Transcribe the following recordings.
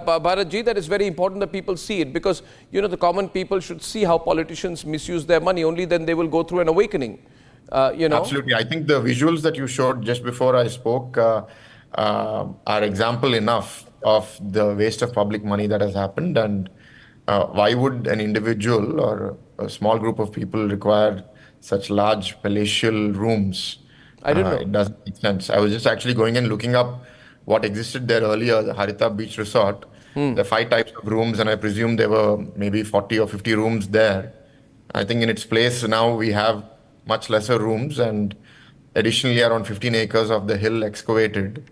Bharatji, that is very important that people see it, because, you know, the common people should see how politicians misuse their money. Only then they will go through an awakening, you know. Absolutely. I think the visuals that you showed just before I spoke are example enough of the waste of public money that has happened. And why would an individual or a small group of people require such large palatial rooms? I don't know. It doesn't make sense. I was just actually going and looking up what existed there earlier, the Harita Beach Resort. There are 5 types of rooms, and I presume there were maybe 40 or 50 rooms there. I think in its place now we have much lesser rooms, and additionally around 15 acres of the hill excavated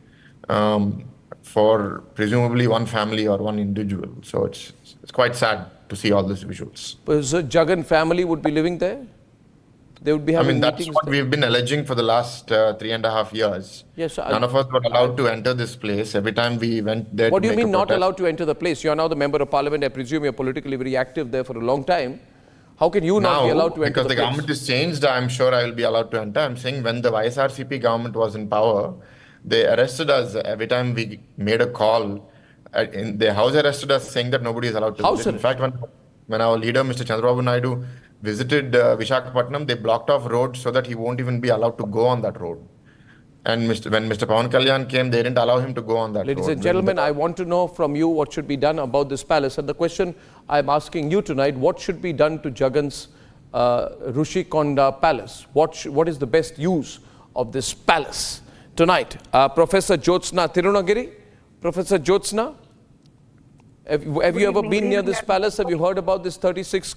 for presumably one family or one individual. So it's quite sad to see all these visuals. So Jagan family would be living there? They would be having that's meetings what there? we've been alleging for the last 3.5 years. Yes, so None of us were allowed to enter this place. Every time we went there What to do you make a mean not protest- allowed to enter the place? You are now the member of parliament. I presume you're politically very active there for a long time. How can you not be allowed to enter because the the place? government is changed, I'm sure I will be allowed to enter. I'm saying when the YSRCP government was in power, they arrested us every time we made a call. The house arrested us, saying that nobody is allowed to House visit. In fact, when our leader, Mr. Chandrababu Naidu, visited Vishakhapatnam, they blocked off roads so that he won't even be allowed to go on that road. And when Mr. Pawan Kalyan came, they didn't allow him to go on that road. Ladies and gentlemen, I want to know from you what should be done about this palace. And the question I'm asking you tonight, what should be done to Jagan's Rushikonda Palace? What is the best use of this palace tonight? Professor Jyotsna Tirunagiri. Professor Jyotsna, have you ever been near this palace? Have you heard about this 36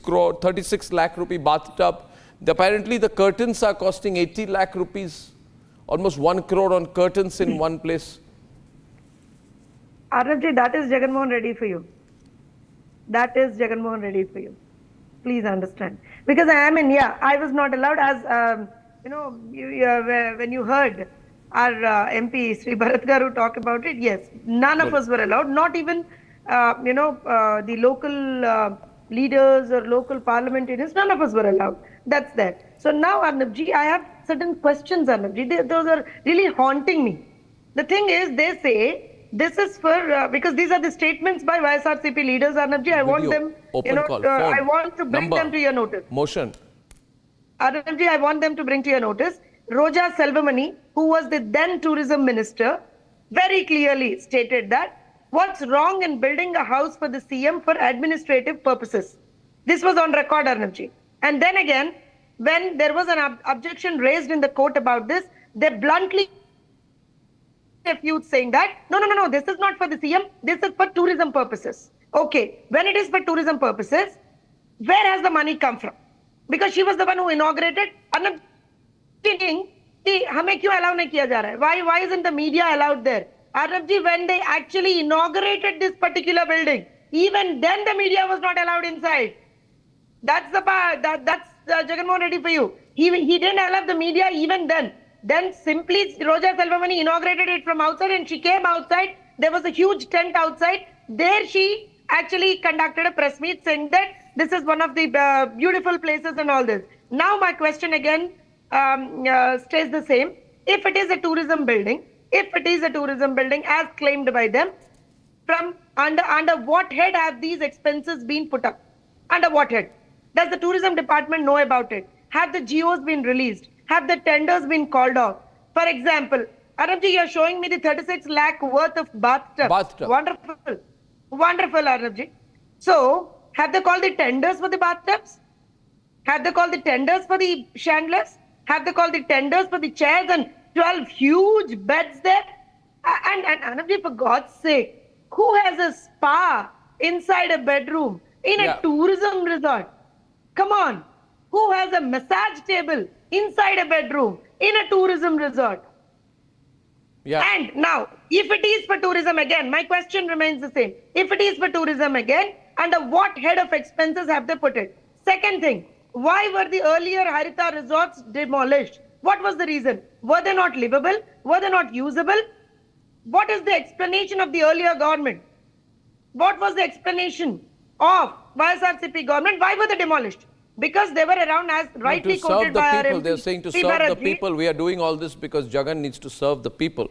lakh rupee bathtub? Apparently the curtains are costing 80 lakh rupees. Almost 1 crore on curtains in one place. Arnabji, that is Jagan Mohan Reddy for you. That is Jagan Mohan Reddy for you. Please understand. Because I was not allowed, as when you heard our MP Sri Bharat Garu talk about it, yes, none of us were allowed, not even the local leaders or local parliamentarians, none of us were allowed. That's that. So now, Arnabji, I have certain questions, Arnabji. Those are really haunting me. The thing is, they say this is for because these are the statements by YSRCP leaders, Arnabji. I want them, I want to bring them to your notice. Motion. Arnabji, I want them to bring to your notice. Roja Selvamani, who was the then tourism minister, very clearly stated that what's wrong in building a house for the CM for administrative purposes. This was on record, Arnabji. And then again, when there was an objection raised in the court about this, they bluntly refute, saying that, no, this is not for the CM, this is for tourism purposes. Okay, when it is for tourism purposes, where has the money come from? Because she was the one who inaugurated. Arnab thinking, हमें क्यों allow नहीं किया जा रहा है? Why isn't the media allowed there? Arnabji, when they actually inaugurated this particular building, even then the media was not allowed inside. That's the part, that's Jagan Mohan Reddy for you. He didn't allow the media even then. Then simply Roja Selvamani inaugurated it from outside, and she came outside. There was a huge tent outside. There she actually conducted a press meet saying that this is one of the beautiful places and all this. Now my question again stays the same. If it is a tourism building, as claimed by them, from under what head have these expenses been put up? Under what head? Does the tourism department know about it? Have the GOs been released? Have the tenders been called off? For example, Arnabji, you are showing me the 36 lakh worth of bathtub. Wonderful. Wonderful, Arnabji. So, have they called the tenders for the bathtubs? Have they called the tenders for the chandeliers? Have they called the tenders for the chairs and 12 huge beds there? And Arnabji, for God's sake, who has a spa inside a bedroom in a tourism resort? Come on. Who has a massage table inside a bedroom in a tourism resort? Yeah. And now, if it is for tourism again, my question remains the same. If it is for tourism again, under what head of expenses have they put it? Second thing, why were the earlier Harita resorts demolished? What was the reason? Were they not livable? Were they not usable? What is the explanation of the earlier government? What was the explanation of YSRCP government? Why were they demolished? Because they were around, as rightly quoted by our MP. They're saying to serve the people. We are doing all this because Jagan needs to serve the people.